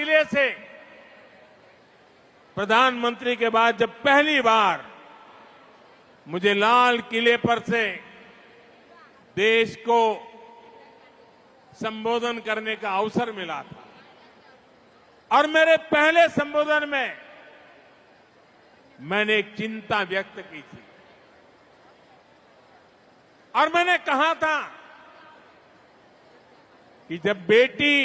किले से प्रधानमंत्री के बाद जब पहली बार मुझे लाल किले पर से देश को संबोधन करने का अवसर मिला था और मेरे पहले संबोधन में मैंने एक चिंता व्यक्त की थी और मैंने कहा था कि जब बेटी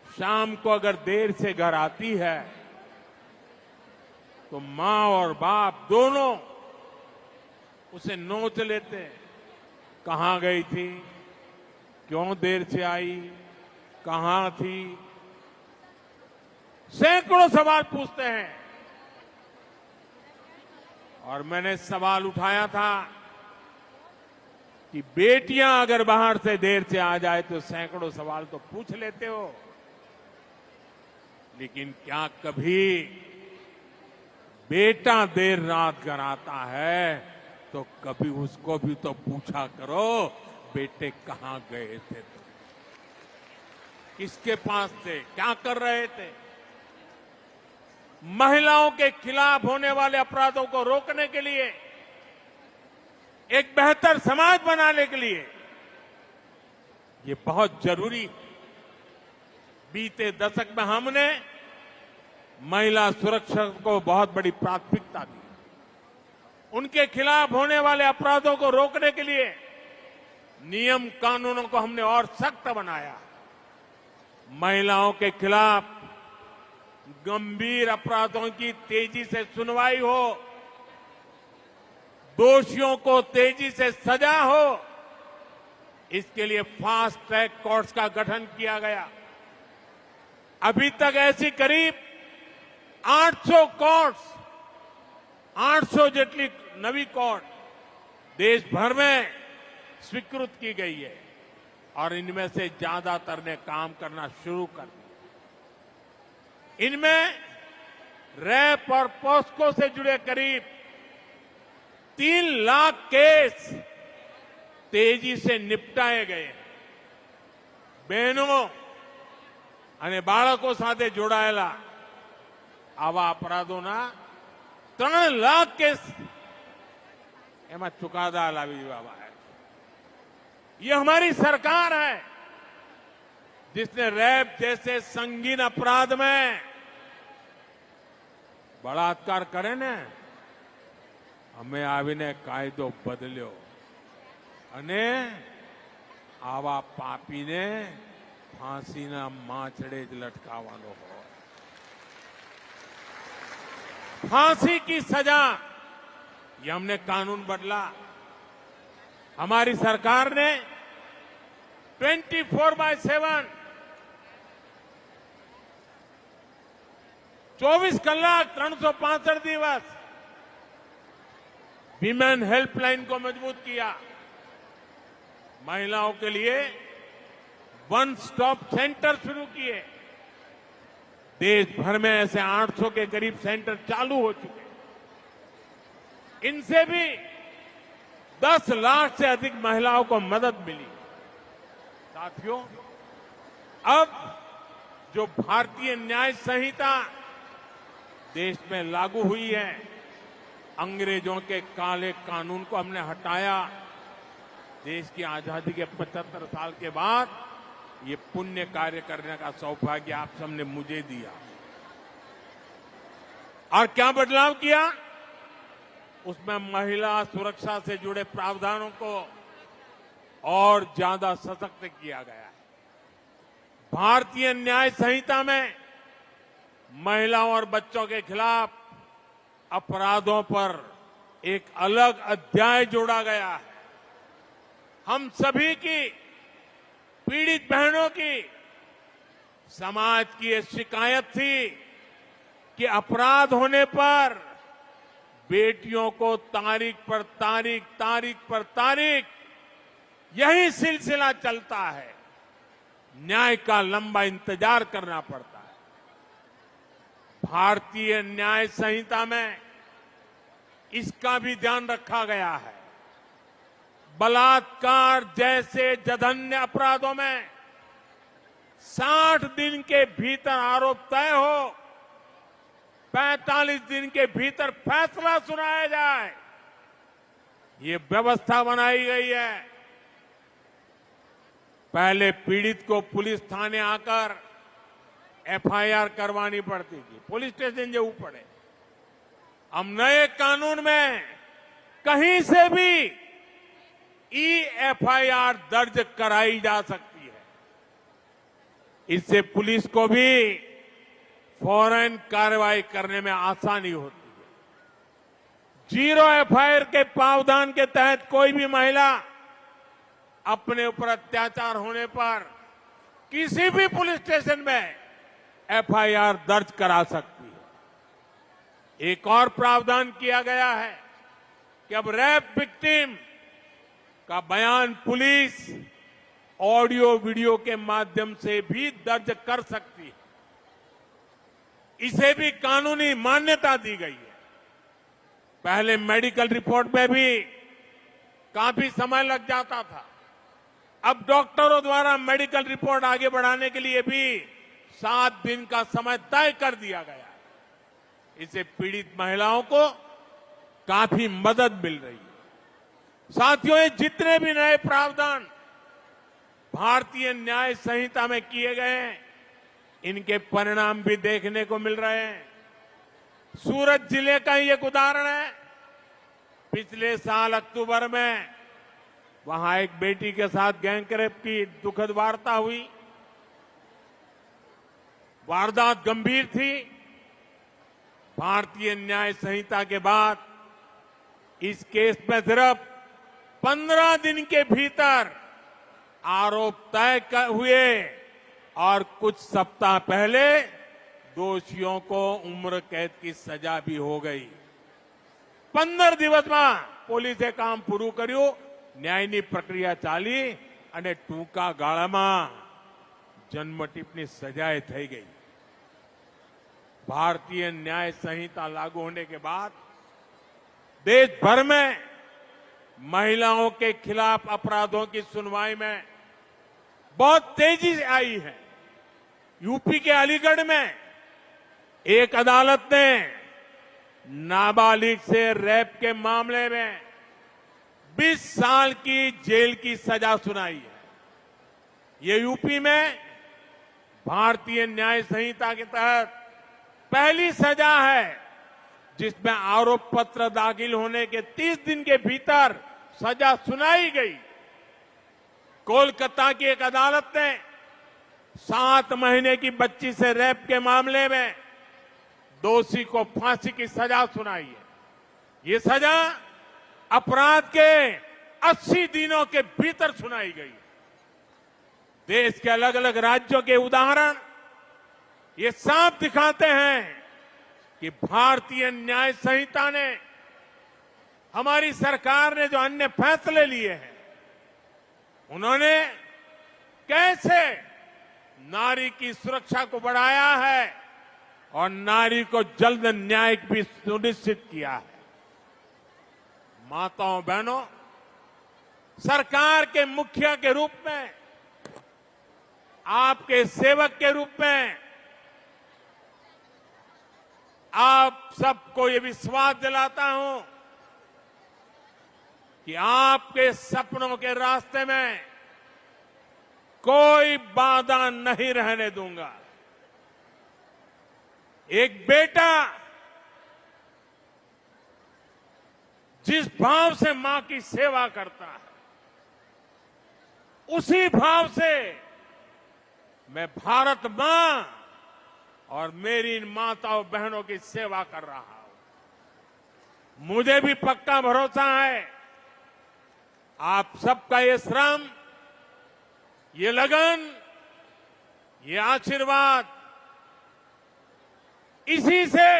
शाम को अगर देर से घर आती है तो मां और बाप दोनों उसे नोच लेते हैं। कहां गई थी, क्यों देर से आई, कहां थी, सैकड़ों सवाल पूछते हैं। और मैंने सवाल उठाया था कि बेटियां अगर बाहर से देर से आ जाए तो सैकड़ों सवाल तो पूछ लेते हो, लेकिन क्या कभी बेटा देर रात घर आता है तो कभी उसको भी तो पूछा करो, बेटे कहां गए थे तुम, किसके पास थे, क्या कर रहे थे। महिलाओं के खिलाफ होने वाले अपराधों को रोकने के लिए, एक बेहतर समाज बनाने के लिए ये बहुत जरूरी है। बीते दशक में हमने महिला सुरक्षा को बहुत बड़ी प्राथमिकता दी। उनके खिलाफ होने वाले अपराधों को रोकने के लिए नियम कानूनों को हमने और सख्त बनाया। महिलाओं के खिलाफ गंभीर अपराधों की तेजी से सुनवाई हो, दोषियों को तेजी से सजा हो, इसके लिए फास्ट ट्रैक कोर्ट्स का गठन किया गया। अभी तक ऐसी करीब 800 कोर्ट्स, 800 जेटली नवी कोर्ट देश भर में स्वीकृत की गई है और इनमें से ज्यादातर ने काम करना शुरू कर दिया। इनमें रैप और पॉस्को से जुड़े करीब 3 लाख केस तेजी से निपटाए गए हैं। बहनों અને બાળકો સાથે જોડાયેલા આવા અપરાધોના 3 લાખ કેસ એમાં ચુકાદા લાવી દેવામાં આવ્યા है। ये हमारी सरकार है जिसने रैप जैसे संगीन अपराध में बलात्कार करे ने અમે આવીને કાયદો બદલ્યો અને આવા પાપીને फांसीना माछड़े ज लटकावानो हो। फांसी की सजा, ये हमने कानून बदला। हमारी सरकार ने 24/7 24 कलाक 365 दिवस विमेन हेल्पलाइन को मजबूत किया। महिलाओं के लिए वन स्टॉप सेंटर शुरू किए। देश भर में ऐसे 800 के करीब सेंटर चालू हो चुके। इनसे भी 10 लाख से अधिक महिलाओं को मदद मिली। साथियों, अब जो भारतीय न्याय संहिता देश में लागू हुई है, अंग्रेजों के काले कानून को हमने हटाया। देश की आजादी के 75 साल के बाद ये पुण्य कार्य करने का सौभाग्य आप सबने मुझे दिया। और क्या बदलाव किया? उसमें महिला सुरक्षा से जुड़े प्रावधानों को और ज्यादा सशक्त किया गया है। भारतीय न्याय संहिता में महिलाओं और बच्चों के खिलाफ अपराधों पर एक अलग अध्याय जोड़ा गया है। हम सभी की, पीड़ित बहनों की, समाज की ये शिकायत थी कि अपराध होने पर बेटियों को तारीख पर तारीख, तारीख पर तारीख यही सिलसिला चलता है। न्याय का लंबा इंतजार करना पड़ता है। भारतीय न्याय संहिता में इसका भी ध्यान रखा गया है। बलात्कार जैसे जघन्य अपराधों में 60 दिन के भीतर आरोप तय हो, 45 दिन के भीतर फैसला सुनाया जाए, ये व्यवस्था बनाई गई है। पहले पीड़ित को पुलिस थाने आकर एफआईआर करवानी पड़ती थी, पुलिस स्टेशन जो पड़े। अब नए कानून में कहीं से भी एफआईआर दर्ज कराई जा सकती है। इससे पुलिस को भी फौरन कार्रवाई करने में आसानी होती है। जीरो एफआईआर के प्रावधान के तहत कोई भी महिला अपने ऊपर अत्याचार होने पर किसी भी पुलिस स्टेशन में एफआईआर दर्ज करा सकती है। एक और प्रावधान किया गया है कि अब रेप विक्टिम का बयान पुलिस ऑडियो वीडियो के माध्यम से भी दर्ज कर सकती है। इसे भी कानूनी मान्यता दी गई है। पहले मेडिकल रिपोर्ट में भी काफी समय लग जाता था, अब डॉक्टरों द्वारा मेडिकल रिपोर्ट आगे बढ़ाने के लिए भी 7 दिन का समय तय कर दिया गया है। इससे पीड़ित महिलाओं को काफी मदद मिल रही है। साथियों, ये जितने भी नए प्रावधान भारतीय न्याय संहिता में किए गए हैं, इनके परिणाम भी देखने को मिल रहे हैं। सूरत जिले का ही एक उदाहरण है। पिछले साल अक्टूबर में वहां एक बेटी के साथ गैंग रेप की दुखद वार्ता हुई। वारदात गंभीर थी। भारतीय न्याय संहिता के बाद इस केस में सिर्फ 15 दिन के भीतर आरोप तय हुए और कुछ सप्ताह पहले दोषियों को उम्र कैद की सजा भी हो गई। 15 દિવસ में પોલીસે કામ પૂરું કર્યું, ન્યાયની પ્રક્રિયા ચાલી અને ટૂંકા ગાળામાં જન્મટીપની સજાએ થઈ ગઈ। भारतीय न्याय संहिता लागू होने के बाद देश भर में महिलाओं के खिलाफ अपराधों की सुनवाई में बहुत तेजी से आई है। यूपी के अलीगढ़ में एक अदालत ने नाबालिग से रेप के मामले में 20 साल की जेल की सजा सुनाई है। ये यूपी में भारतीय न्याय संहिता के तहत पहली सजा है जिसमें आरोप पत्र दाखिल होने के 30 दिन के भीतर सजा सुनाई गई। कोलकाता की एक अदालत ने 7 महीने की बच्ची से रेप के मामले में दोषी को फांसी की सजा सुनाई है। ये सजा अपराध के 80 दिनों के भीतर सुनाई गई। देश के अलग अलग राज्यों के उदाहरण ये साफ दिखाते हैं कि भारतीय न्याय संहिता ने, हमारी सरकार ने जो अन्य फैसले लिए हैं, उन्होंने कैसे नारी की सुरक्षा को बढ़ाया है और नारी को जल्द न्याय भी सुनिश्चित किया है। माताओं बहनों, सरकार के मुखिया के रूप में, आपके सेवक के रूप में आप सबको ये विश्वास दिलाता हूं कि आपके सपनों के रास्ते में कोई बाधा नहीं रहने दूंगा। एक बेटा जिस भाव से मां की सेवा करता है, उसी भाव से मैं भारत मां और मेरी इन माताओं बहनों की सेवा कर रहा हूं। मुझे भी पक्का भरोसा है आप सबका ये श्रम, ये लगन, ये आशीर्वाद, इसी से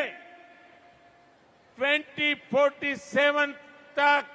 2047 तक